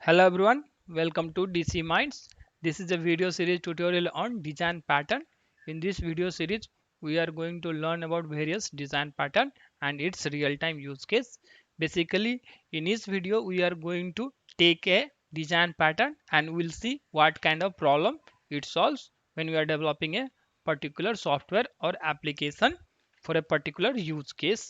Hello everyone, welcome to DC Minds. This is a video series tutorial on design pattern. In this video series, we are going to learn about various design pattern and its real-time use case. Basically, in this video, we are going to take a design pattern and we'll see what kind of problem it solves when we are developing a particular software or application for a particular use case.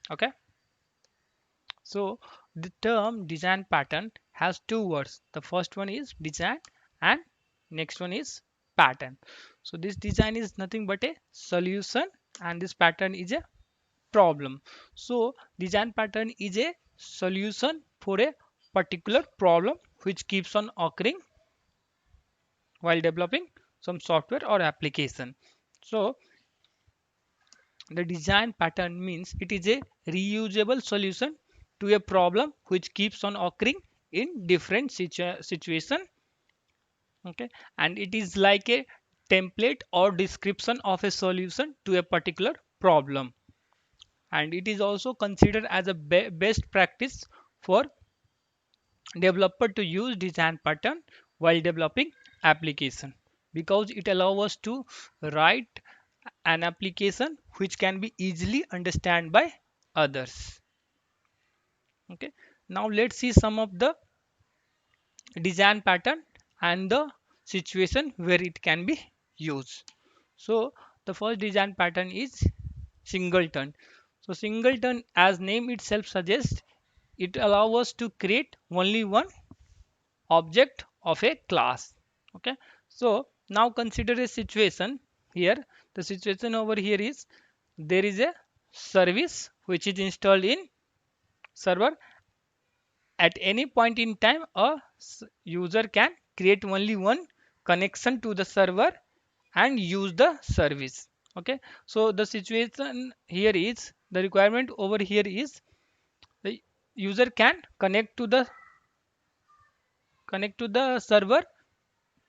Okay. So the term design pattern has two words. The first one is design and next one is pattern. So this design is nothing but a solution and this pattern is a problem. So design pattern is a solution for a particular problem which keeps on occurring while developing some software or application. So the design pattern means it is a reusable solution to a problem which keeps on occurring in different situation. Okay, and it is like a template or description of a solution to a particular problem, and it is also considered as a best practice for developer to use design pattern while developing application, because it allows us to write an application which can be easily understood by others. Okay, now let's see some of the design pattern and the situation where it can be used. So the first design pattern is singleton. So singleton, as name itself suggests, it allows us to create only one object of a class. Okay, so now consider a situation here. The situation over here is there is a service which is installed in server. At any point in time, a user can create only one connection to the server and use the service. Okay, so the situation here is, the requirement over here is, the user can connect to the server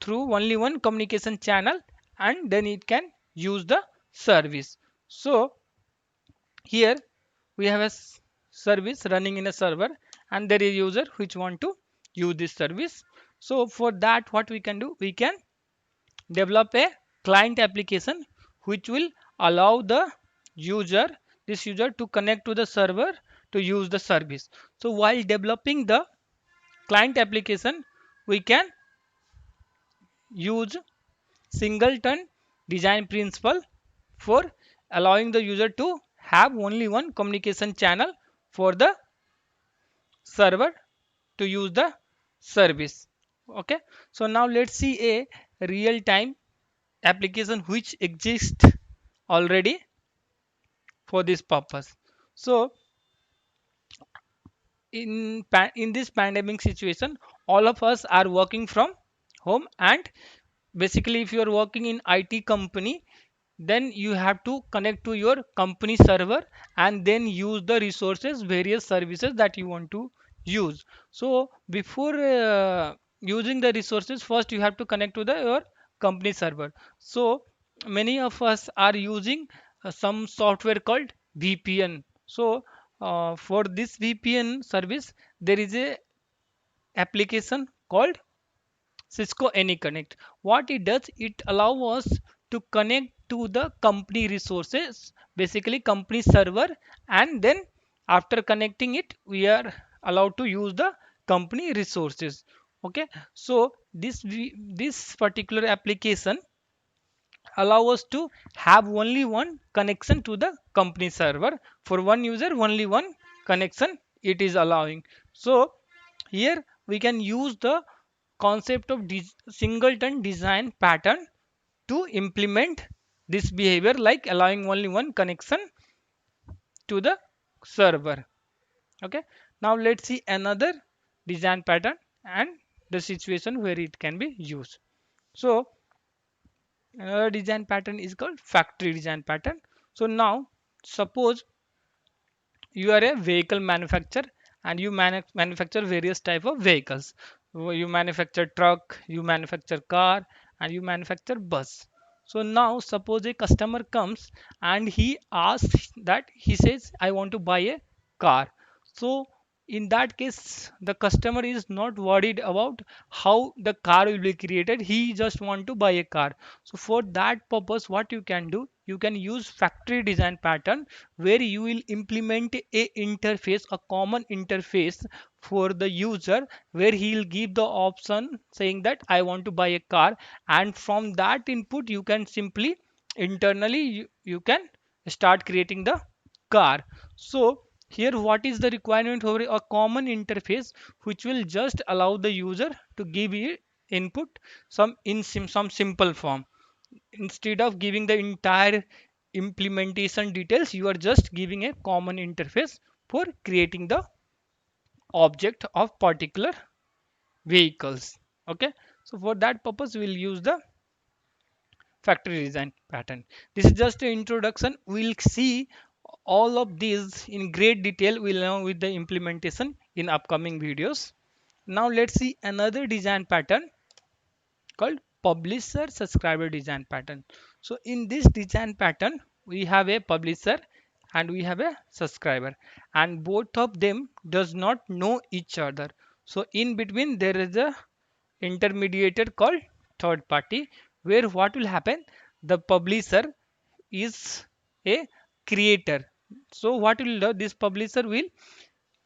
through only one communication channel, and then it can use the service. So here we have a service running in a server, and there is user which want to use this service. So for that, what we can do, we can develop a client application which will allow the user this user to connect to the server to use the service. So while developing the client application, we can use singleton design principle for allowing the user to have only one communication channel for the server to use the service. Okay, so now let's see a real time application which exists already for this purpose. So in this pandemic situation, all of us are working from home, and basically if you are working in IT company, then you have to connect to your company server and then use the resources, various services that you want to use. So before using the resources, first you have to connect to the your company server. So many of us are using some software called VPN. So for this VPN service, there is a application called Cisco AnyConnect. What it does, it allows us to connect to the company resources, basically company server, and then after connecting it, we are allowed to use the company resources. Okay, so this particular application allow us to have only one connection to the company server. For one user, only one connection it is allowing. So here we can use the concept of singleton design pattern to implement this behavior, like allowing only one connection to the server. Okay, now let's see another design pattern and the situation where it can be used. So another design pattern is called factory design pattern. So now suppose you are a vehicle manufacturer and you manufacture various type of vehicles. You manufacture truck, you manufacture car, and you manufacture bus. So now suppose a customer comes and he asks, that he says, I want to buy a car. So in that case the customer is not worried about how the car will be created. He just want to buy a car. So for that purpose, what you can do, you can use factory design pattern, where you will implement a interface, a common interface for the user, where he'll give the option saying that I want to buy a car, and from that input you can simply internally you can start creating the car. So here what is the requirement for a common interface which will just allow the user to give it input some simple form. Instead of giving the entire implementation details, you are just giving a common interface for creating the object of particular vehicles. Okay, so for that purpose we'll use the factory design pattern. This is just an introduction. We'll see all of these in great detail will along with the implementation in upcoming videos. Now let's see another design pattern called publisher subscriber design pattern. So in this design pattern we have a publisher and we have a subscriber, and both of them does not know each other. So in between there is a intermediator called third party, where what will happen, the publisher is a creator. So what will do, this publisher will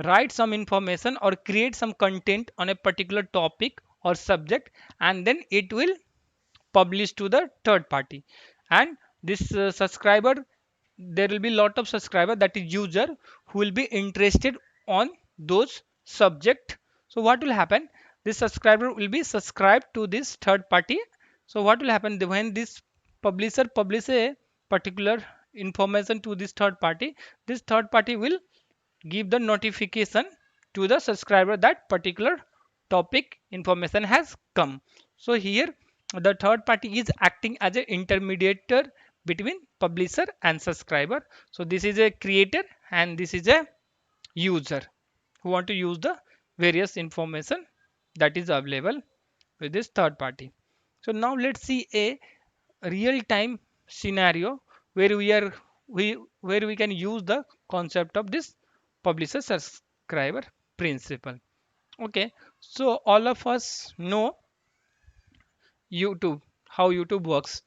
write some information or create some content on a particular topic or subject, and then it will publish to the third party. And this subscriber, there will be lot of subscriber, that is user, who will be interested on those subject. So what will happen, this subscriber will be subscribed to this third party. So what will happen, when this publisher publish a particular information to this third party will give the notification to the subscriber that particular topic information has come. So here the third party is acting as an intermediator between publisher and subscriber. So this is a creator and this is a user who want to use the various information that is available with this third party. So now let's see a real time scenario where we can use the concept of this publisher subscriber principle. Okay, so all of us know YouTube, how YouTube works.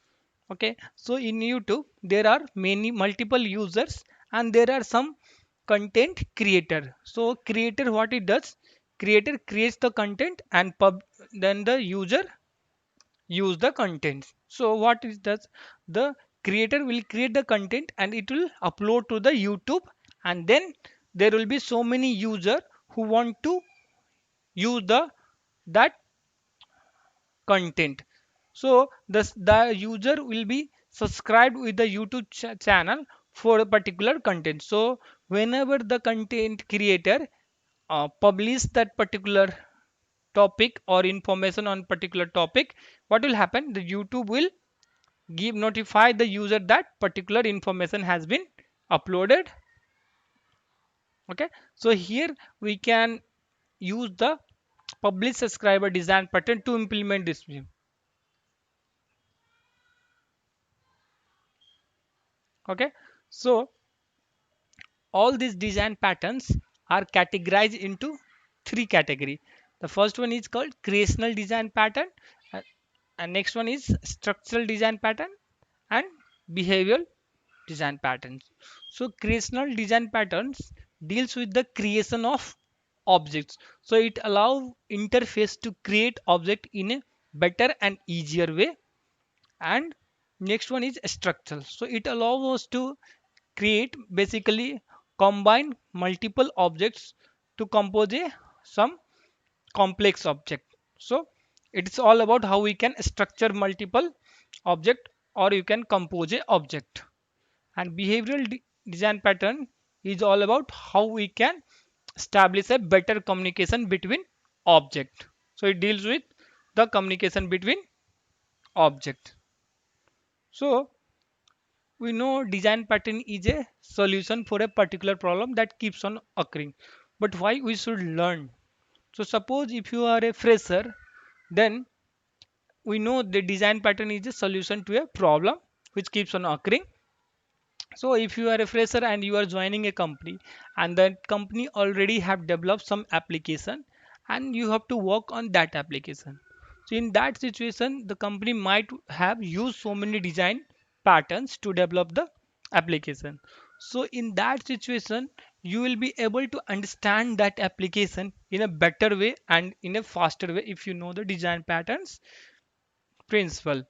Okay, so in YouTube there are many multiple users and there are some content creator. So creator, what it does, creator creates the content and then the user use the content. So what it does, the creator will create the content and it will upload to the YouTube, and then there will be so many user who want to use that content. So the user will be subscribed with the YouTube channel for a particular content. So whenever the content creator publish that particular topic or information on particular topic, what will happen, the YouTube will give notify the user that particular information has been uploaded. Okay, so here we can use the publish subscriber design pattern to implement this. Okay, so all these design patterns are categorized into three category. The first one is called creational design pattern, uh, and next one is structural design pattern, and behavioral design patterns. So creational design patterns deals with the creation of objects. So it allow interface to create object in a better and easier way. And next one is structural. So it allows us to create, basically combine multiple objects to compose a some complex object. So it's all about how we can structure multiple object or you can compose a object. And behavioral design pattern is all about how we can establish a better communication between object. So it deals with the communication between object. So we know design pattern is a solution for a particular problem that keeps on occurring. But why we should learn? So suppose if you are a fresher, then we know the design pattern is a solution to a problem which keeps on occurring. So if you are a fresher and you are joining a company, and that company already have developed some application, and you have to work on that application. So in that situation, the company might have used so many design patterns to develop the application. So in that situation, you will be able to understand that application in a better way and in a faster way if you know the design patterns principle.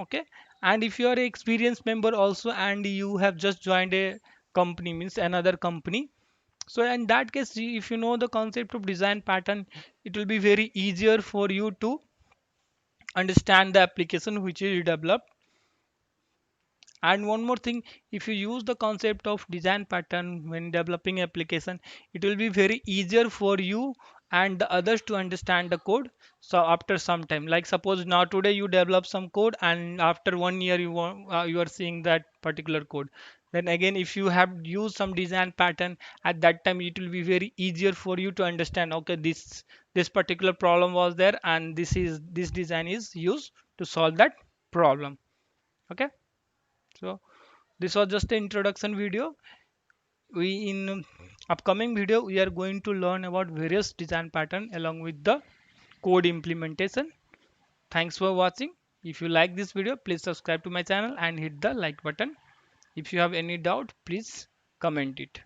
Okay. And if you are an experienced member also and you have just joined a company, means another company, so in that case, if you know the concept of design pattern, it will be very easier for you to understand the application which is developed. And one more thing, if you use the concept of design pattern when developing application, it will be very easier for you and the others to understand the code. So after some time, like suppose now today you develop some code and after 1 year you are seeing that particular code. Then again, if you have used some design pattern at that time, it will be very easier for you to understand. Okay, this particular problem was there, and this design is used to solve that problem. Okay, so this was just the introduction video. We in upcoming video we are going to learn about various design pattern along with the code implementation. Thanks for watching. If you like this video, please subscribe to my channel and hit the like button. If you have any doubt, please comment it.